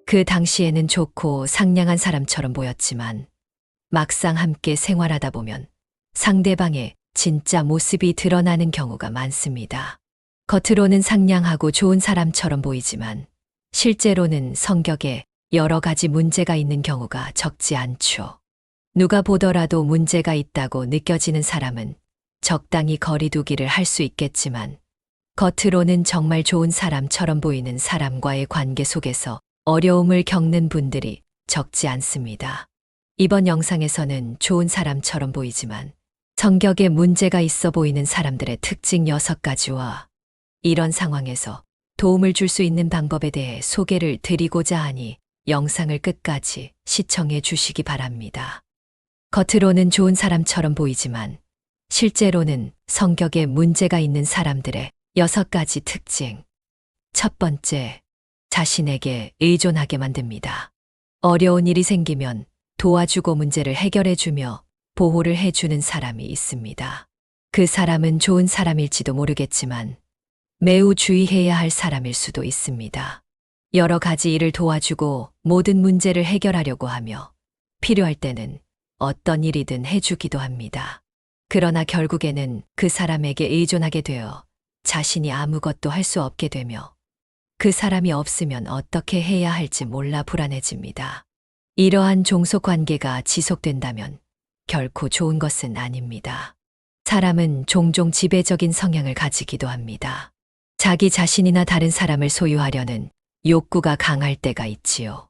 그 당시에는 좋고 상냥한 사람처럼 보였지만 막상 함께 생활하다 보면 상대방의 진짜 모습이 드러나는 경우가 많습니다. 겉으로는 상냥하고 좋은 사람처럼 보이지만 실제로는 성격에 여러 가지 문제가 있는 경우가 적지 않죠. 누가 보더라도 문제가 있다고 느껴지는 사람은 적당히 거리두기를 할 수 있겠지만 겉으로는 정말 좋은 사람처럼 보이는 사람과의 관계 속에서 어려움을 겪는 분들이 적지 않습니다. 이번 영상에서는 좋은 사람처럼 보이지만 성격에 문제가 있어 보이는 사람들의 특징 6가지와 이런 상황에서 도움을 줄 수 있는 방법에 대해 소개를 드리고자 하니 영상을 끝까지 시청해 주시기 바랍니다. 겉으로는 좋은 사람처럼 보이지만 실제로는 성격에 문제가 있는 사람들의 6가지 특징. 첫 번째, 자신에게 의존하게 만듭니다. 어려운 일이 생기면 도와주고 문제를 해결해주며 보호를 해주는 사람이 있습니다. 그 사람은 좋은 사람일지도 모르겠지만 매우 주의해야 할 사람일 수도 있습니다. 여러 가지 일을 도와주고 모든 문제를 해결하려고 하며 필요할 때는 어떤 일이든 해주기도 합니다. 그러나 결국에는 그 사람에게 의존하게 되어 자신이 아무것도 할 수 없게 되며 그 사람이 없으면 어떻게 해야 할지 몰라 불안해집니다. 이러한 종속 관계가 지속된다면 결코 좋은 것은 아닙니다. 사람은 종종 지배적인 성향을 가지기도 합니다. 자기 자신이나 다른 사람을 소유하려는 욕구가 강할 때가 있지요.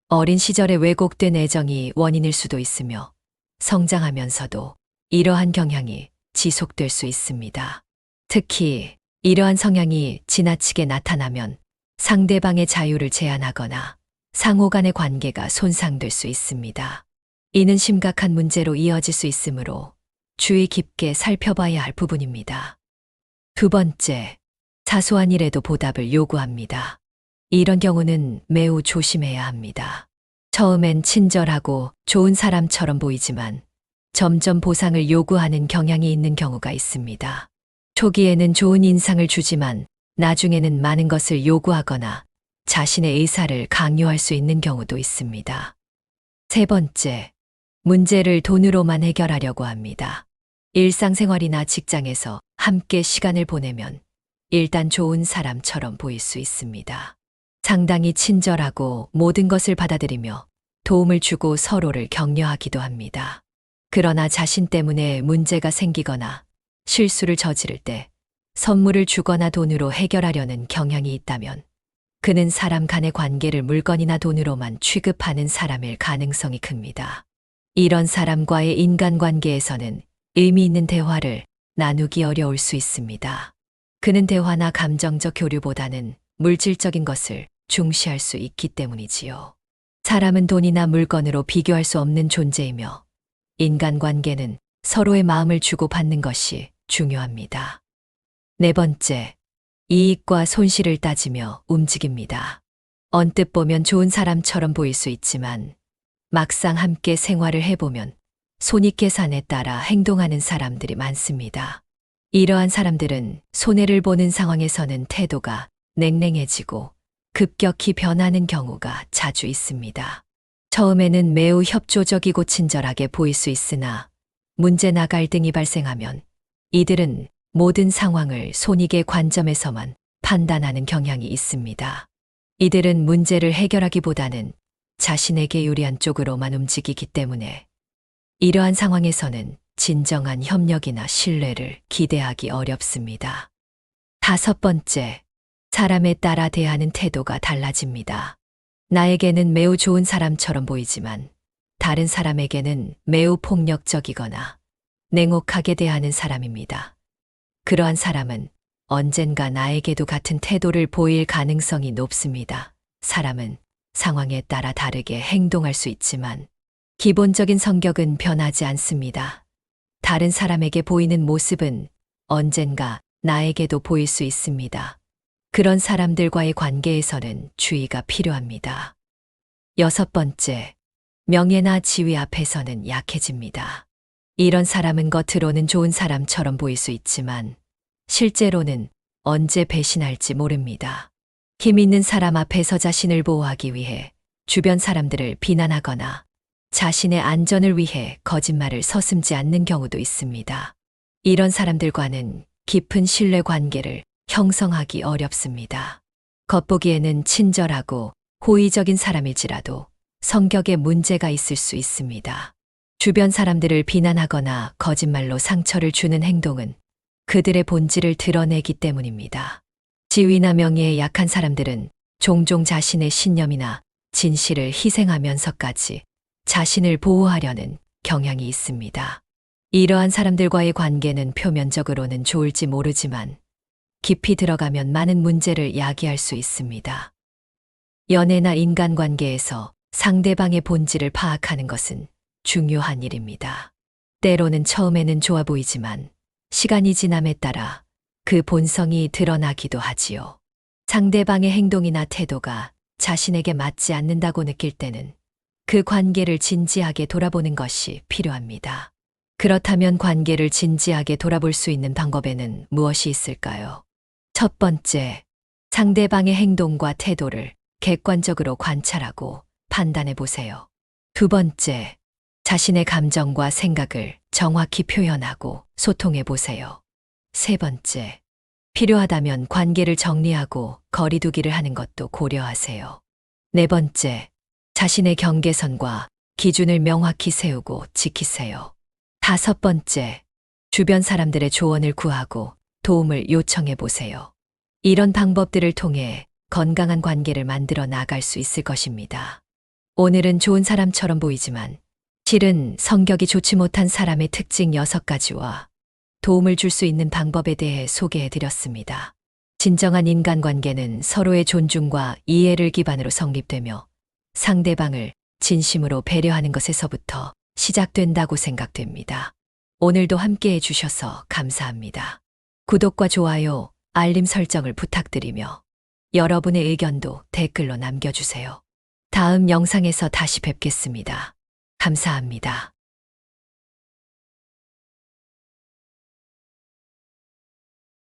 어린 시절에 왜곡된 애정이 원인일 수도 있으며 성장하면서도 이러한 경향이 지속될 수 있습니다. 특히 이러한 성향이 지나치게 나타나면 상대방의 자유를 제한하거나 상호 간의 관계가 손상될 수 있습니다. 이는 심각한 문제로 이어질 수 있으므로 주의 깊게 살펴봐야 할 부분입니다. 두 번째, 사소한 일에도 보답을 요구합니다. 이런 경우는 매우 조심해야 합니다. 처음엔 친절하고 좋은 사람처럼 보이지만 점점 보상을 요구하는 경향이 있는 경우가 있습니다. 초기에는 좋은 인상을 주지만 나중에는 많은 것을 요구하거나 자신의 의사를 강요할 수 있는 경우도 있습니다. 세 번째, 문제를 돈으로만 해결하려고 합니다. 일상생활이나 직장에서 함께 시간을 보내면 일단 좋은 사람처럼 보일 수 있습니다. 상당히 친절하고 모든 것을 받아들이며 도움을 주고 서로를 격려하기도 합니다. 그러나 자신 때문에 문제가 생기거나 실수를 저지를 때 선물을 주거나 돈으로 해결하려는 경향이 있다면 그는 사람 간의 관계를 물건이나 돈으로만 취급하는 사람일 가능성이 큽니다. 이런 사람과의 인간관계에서는 의미 있는 대화를 나누기 어려울 수 있습니다. 그는 대화나 감정적 교류보다는 물질적인 것을 중시할 수 있기 때문이지요. 사람은 돈이나 물건으로 비교할 수 없는 존재이며 인간관계는 서로의 마음을 주고받는 것이 중요합니다. 네 번째, 이익과 손실을 따지며 움직입니다. 언뜻 보면 좋은 사람처럼 보일 수 있지만 막상 함께 생활을 해보면 손익계산에 따라 행동하는 사람들이 많습니다. 이러한 사람들은 손해를 보는 상황에서는 태도가 냉랭해지고 급격히 변하는 경우가 자주 있습니다. 처음에는 매우 협조적이고 친절하게 보일 수 있으나 문제나 갈등이 발생하면 이들은 모든 상황을 손익의 관점에서만 판단하는 경향이 있습니다. 이들은 문제를 해결하기보다는 자신에게 유리한 쪽으로만 움직이기 때문에 이러한 상황에서는 진정한 협력이나 신뢰를 기대하기 어렵습니다. 다섯 번째, 사람에 따라 대하는 태도가 달라집니다. 나에게는 매우 좋은 사람처럼 보이지만 다른 사람에게는 매우 폭력적이거나 냉혹하게 대하는 사람입니다. 그러한 사람은 언젠가 나에게도 같은 태도를 보일 가능성이 높습니다. 사람은 상황에 따라 다르게 행동할 수 있지만 기본적인 성격은 변하지 않습니다. 다른 사람에게 보이는 모습은 언젠가 나에게도 보일 수 있습니다. 그런 사람들과의 관계에서는 주의가 필요합니다. 여섯 번째, 명예나 지위 앞에서는 약해집니다. 이런 사람은 겉으로는 좋은 사람처럼 보일 수 있지만 실제로는 언제 배신할지 모릅니다. 힘 있는 사람 앞에서 자신을 보호하기 위해 주변 사람들을 비난하거나 자신의 안전을 위해 거짓말을 서슴지 않는 경우도 있습니다. 이런 사람들과는 깊은 신뢰 관계를 형성하기 어렵습니다. 겉보기에는 친절하고 호의적인 사람일지라도 성격에 문제가 있을 수 있습니다. 주변 사람들을 비난하거나 거짓말로 상처를 주는 행동은 그들의 본질을 드러내기 때문입니다. 지위나 명예에 약한 사람들은 종종 자신의 신념이나 진실을 희생하면서까지 자신을 보호하려는 경향이 있습니다. 이러한 사람들과의 관계는 표면적으로는 좋을지 모르지만 깊이 들어가면 많은 문제를 야기할 수 있습니다. 연애나 인간관계에서 상대방의 본질을 파악하는 것은 중요한 일입니다. 때로는 처음에는 좋아 보이지만 시간이 지남에 따라 그 본성이 드러나기도 하지요. 상대방의 행동이나 태도가 자신에게 맞지 않는다고 느낄 때는 그 관계를 진지하게 돌아보는 것이 필요합니다. 그렇다면 관계를 진지하게 돌아볼 수 있는 방법에는 무엇이 있을까요? 첫 번째, 상대방의 행동과 태도를 객관적으로 관찰하고 판단해 보세요. 두 번째, 자신의 감정과 생각을 정확히 표현하고 소통해 보세요. 세 번째, 필요하다면 관계를 정리하고 거리두기를 하는 것도 고려하세요. 네 번째, 자신의 경계선과 기준을 명확히 세우고 지키세요. 다섯 번째, 주변 사람들의 조언을 구하고 도움을 요청해 보세요. 이런 방법들을 통해 건강한 관계를 만들어 나갈 수 있을 것입니다. 오늘은 좋은 사람처럼 보이지만 실은 성격이 좋지 못한 사람의 특징 6가지와 도움을 줄 수 있는 방법에 대해 소개해 드렸습니다. 진정한 인간관계는 서로의 존중과 이해를 기반으로 성립되며 상대방을 진심으로 배려하는 것에서부터 시작된다고 생각됩니다. 오늘도 함께 해주셔서 감사합니다. 구독과 좋아요, 알림 설정을 부탁드리며 여러분의 의견도 댓글로 남겨주세요. 다음 영상에서 다시 뵙겠습니다. 감사합니다.